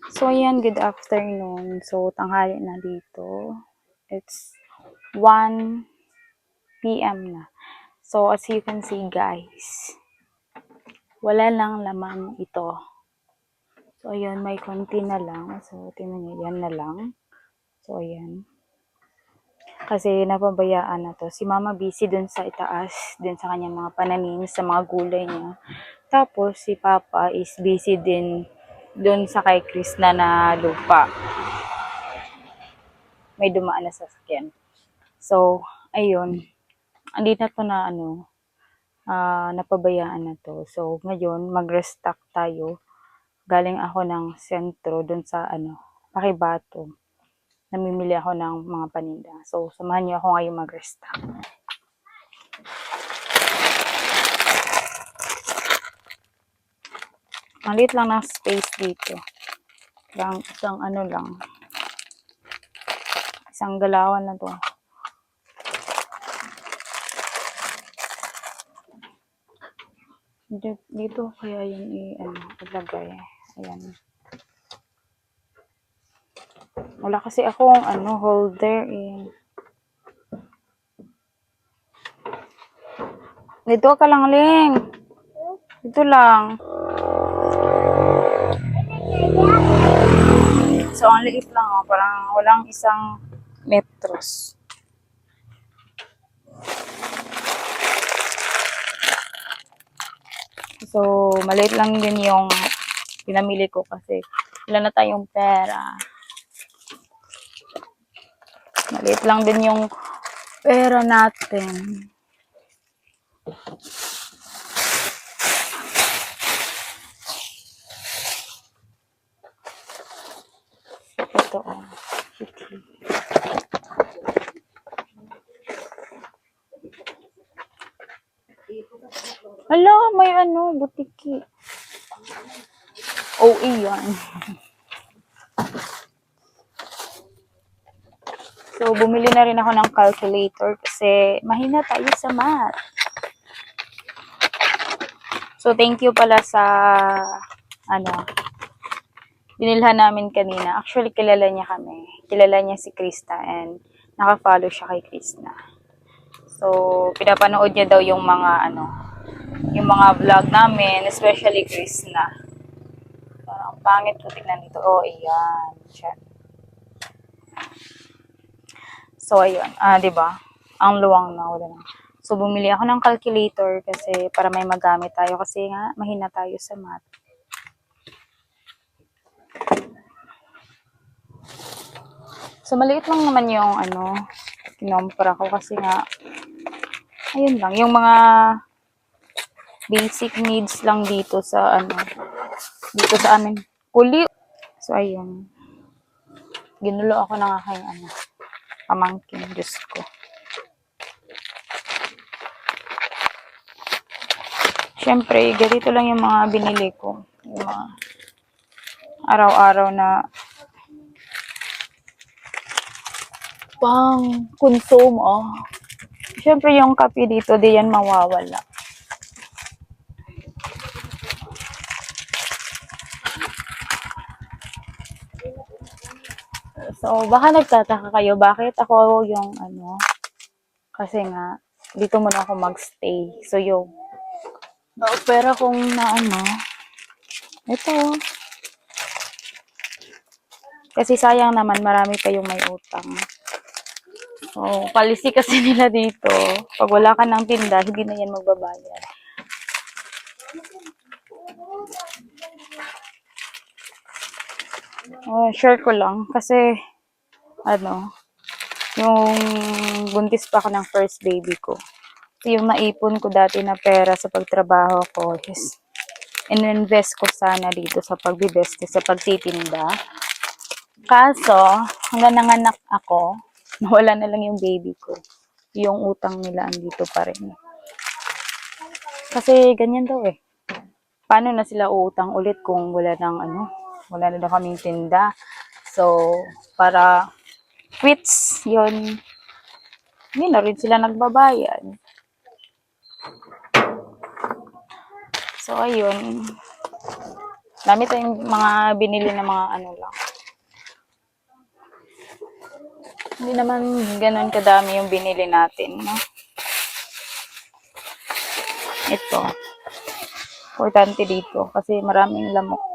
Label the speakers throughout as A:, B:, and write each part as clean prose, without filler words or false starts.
A: So, ayan, good afternoon. So, tanghali na dito. It's 1 p.m. na. So, as you can see, guys, wala lang laman ito. So, ayan, may konti na lang. So, tingnan nyo, yan na lang. So, ayan. Kasi napabayaan na to. Si mama busy dun sa itaas, dun sa kanyang mga pananim, sa mga gulay niya. Tapos, si papa is busy din dun sa kay Krishna na lupa. May dumaan na sasakyan. So, ayun. Andito na to na napabayaan na to. So, ngayon, mag-restock tayo. Galing ako ng sentro dun sa Pakibato. Namimili ako ng mga paninda. So, samahan niyo ako ngayon mag-restock. Maliit lang ng space dito. Isang isang galawan na to. Dito kaya yun ilagay. Ayan. Wala kasi akong holder eh. Dito ka lang, Ling. Dito lang. So, ang liit lang, parang walang isang metros. So, maliit lang din yung pinamili ko kasi wala na tayong pera. Maliit lang din yung pera natin. Ito, Hala, may butiki. Oh, iyan. So, bumili na rin ako ng calculator kasi mahina tayo sa math. So, thank you pala sa binilhan namin kanina. Actually, kilala niya kami. Kilala niya si Krista and naka-follow siya kay Krista. So, pinapanood niya daw yung mga yung mga vlog namin, especially Krista. Parang pangit ko tignan dito. Oh, ayan. Siya. So, ayun. 'Di ba? Ang luwang na, wala na. So, bumili ako ng calculator kasi para may magamit tayo kasi nga mahina tayo sa math. So, maliit lang naman yung kinompra ko kasi nga ayun lang, yung mga basic needs lang dito sa dito sa amin. Kuli. So, ayun. Ginulo ako ng aking pamangkin, Diyos ko. Siyempre, ganito lang yung mga binili ko. Yung mga araw-araw na pang consume, Siyempre, yung kape dito, di yan mawawala. So, baka nagtataka kayo, bakit ako yung kasi nga, dito muna ako magstay. So, yung pera kong ito. Kasi sayang naman, marami pa yung may utang. So, policy kasi nila dito, pag wala ka ng tinda, hindi na yan magbabayad. Share ko lang, kasi, yung buntis pa ako ng first baby ko. So, yung naipon ko dati na pera sa pagtrabaho ko is in-invest ko sana dito sa pagbibeste, sa pagtitinda. Kaso, hanggang nanganak ako, nawala na lang yung baby ko. Yung utang nila andito pa rin. Kasi ganyan daw eh. Paano na sila uutang ulit kung wala na daw kaming tinda. So, para quits yun, hindi na rin sila nagbabayad. So, ayun. Dami tayong mga binili na mga ano lang. Hindi naman ganun kadami yung binili natin, no? Ito. Importante dito kasi maraming lamok.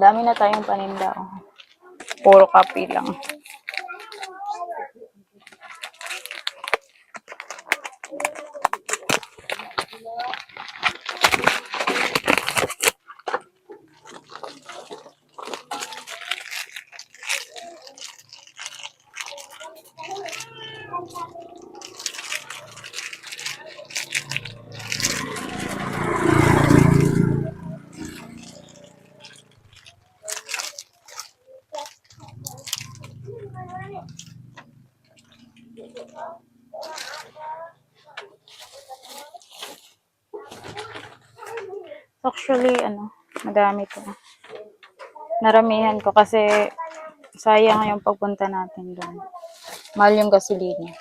A: Dami na tayong paninda. Oh. Puro kape lang. Actually, madami to. Naramihan ko kasi sayang yung pagpunta natin doon. Mahal yung gasolina.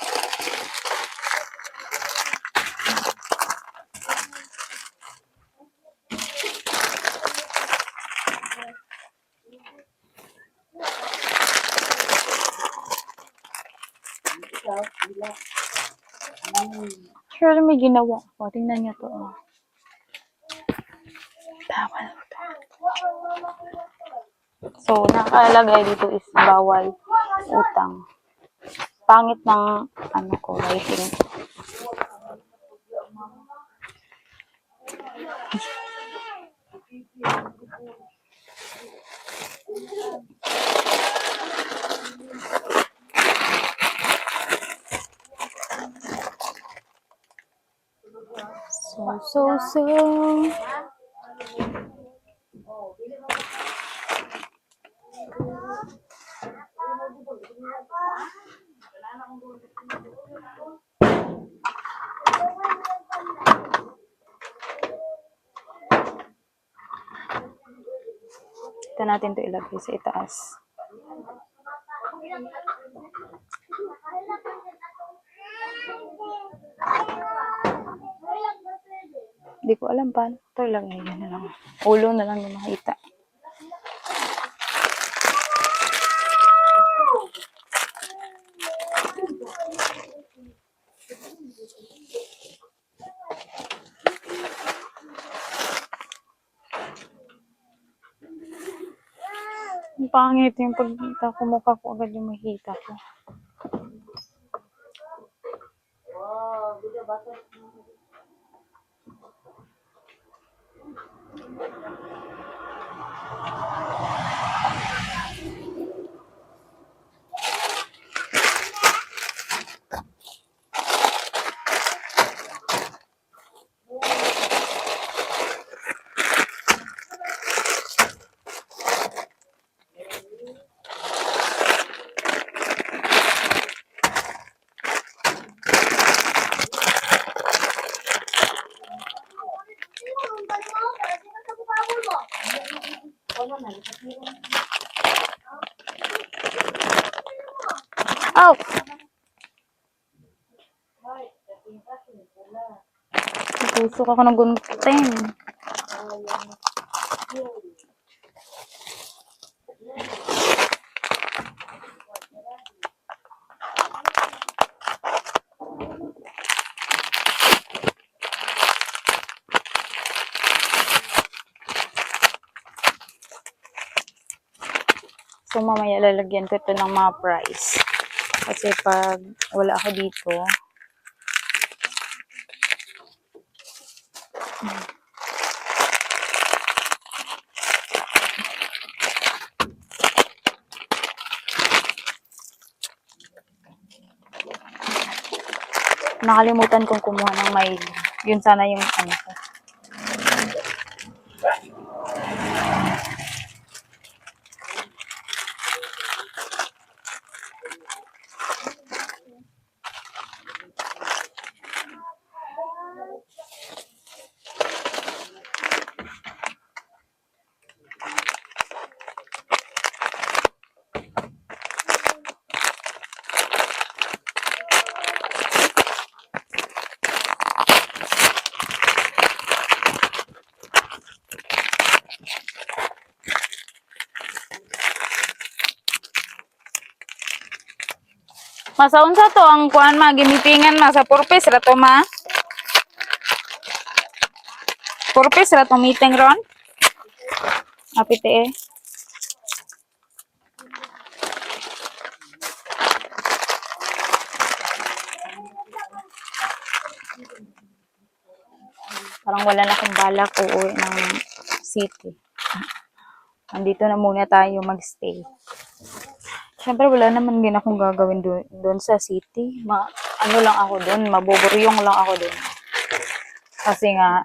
A: Surely may ginawa ko. Tingnan niyo to. Oh. Bawal to. So, nakalagay dito is bawal utang. Pangit ng writing. So. Ito natin to ilagay sa itaas. Hindi ko alam paano. Ito ilagay na lang. Ulo na lang yung makita. Ang pangit yung pagkita ko, mukha ko agad yung makita ko. Oh! Tusok ako ng gunting. So, mamaya lalagyan ko ito ng mga price. Kasi pag wala ako dito, nakalimutan kong kumuha ng mail. Yun sana yung ko. Masaon sa to ang kuan ma gimitingan ma sa purpose ra to ma. Purpose ra to meeting ron. Apite eh. Parang wala na akong balak uuwi ng city. Andito na muna tayo magstay. Siyempre wala naman din akong gagawin doon sa city. Ano lang ako doon, mabuburyong lang ako doon. Kasi nga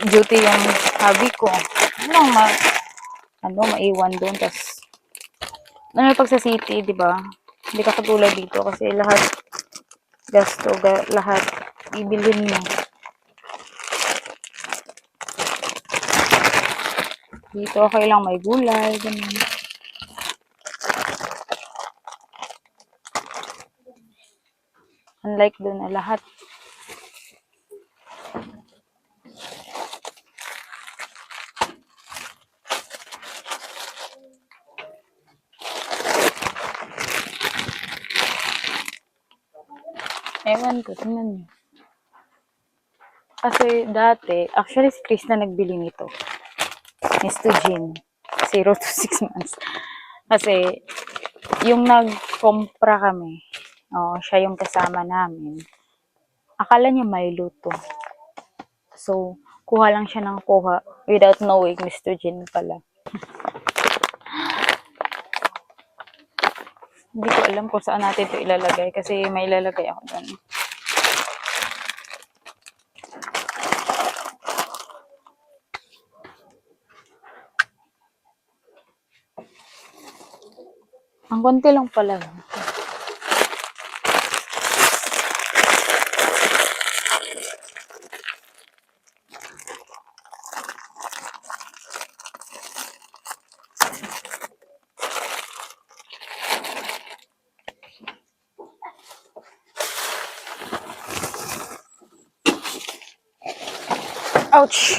A: duty yung hobby ko. Maiwan doon tas pag sa city, 'di ba? Hindi ka katulad dito kasi lahat lahat ibilhin mo. Dito okay lang may gulay, ganun. Unlike doon na lahat. Ewan ko, tingnan niyo. Kasi dati, actually si Chris na nagbili nito. Mr. Jim. 0 to 6 months. Kasi, yung nagkompra kami, siya yung kasama namin. Akala niya may luto. So, kuha lang siya ng kuha without knowing Mr. Jim pala. Hindi ko alam kung saan natin ito ilalagay kasi may ilalagay ako doon. Ang konti lang pala. Ouch!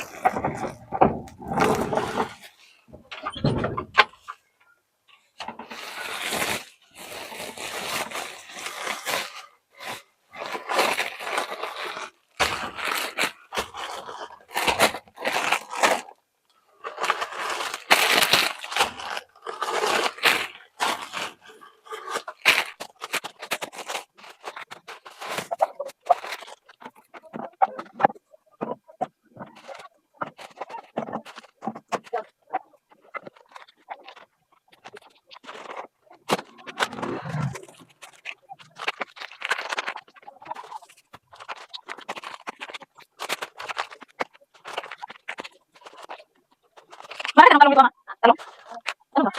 A: Bakit ang talong dito, ha? Talong? Ano ba?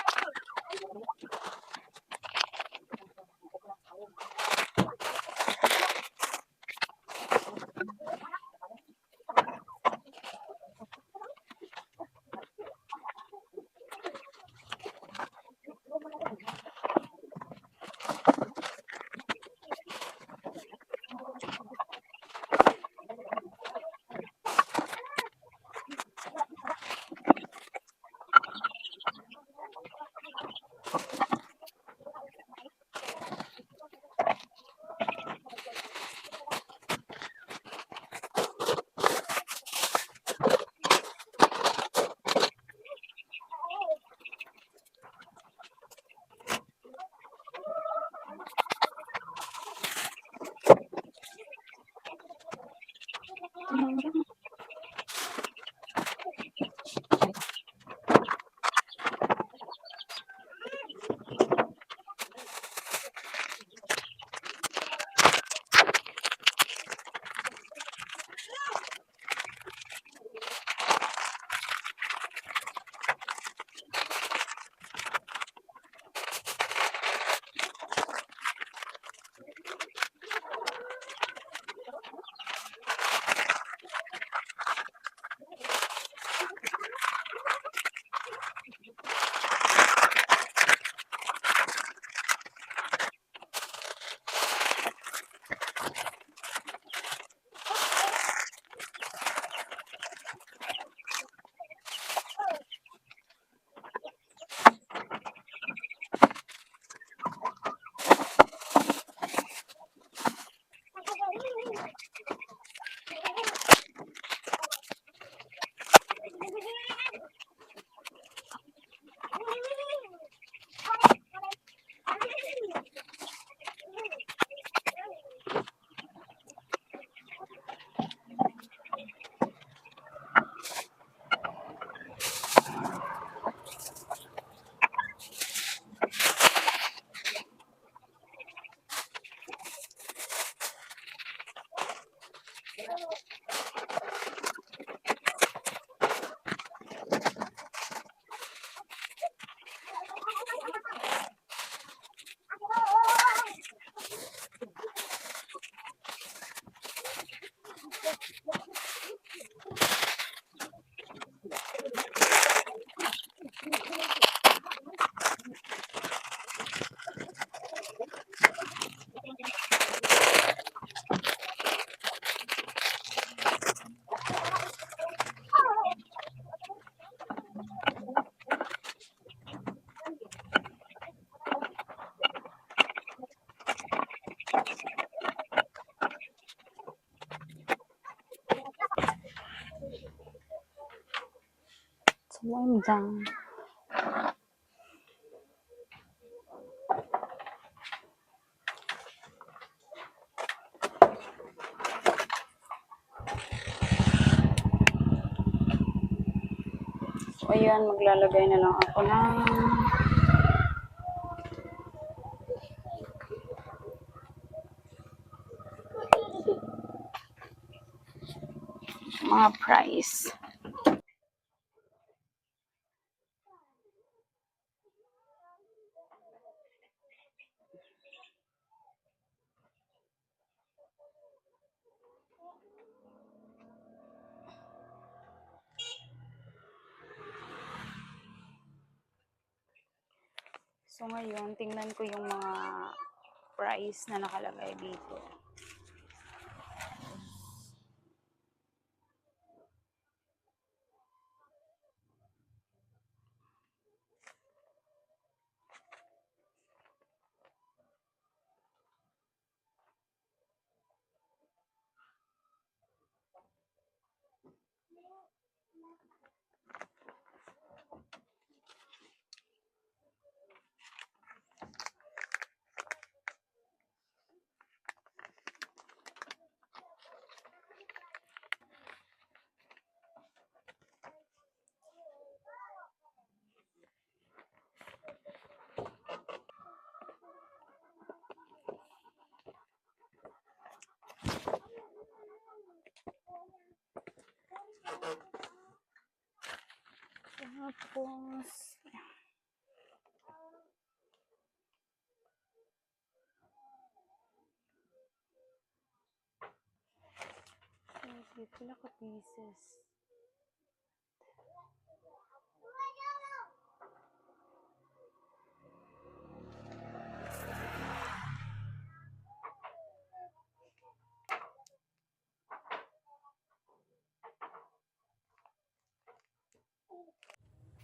A: So, I'm done. So, ayan, maglalagay na lang ako ng mga price. So, ngayon, tingnan ko yung mga price na nakalagay dito. Tapos, pila ka pieces.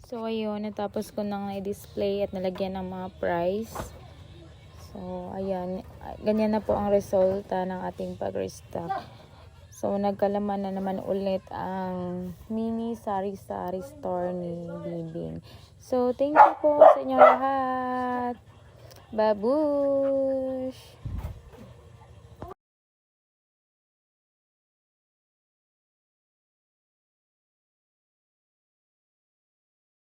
A: So, ayun, natapos ko nang i-display at nalagyan ng mga price. So, ayan, ganyan na po ang resulta ng ating pag-restock. So, nagkalaman na naman ulit ang mini sari-sari store ni Bibing. So, thank you po sa inyo lahat. Babush!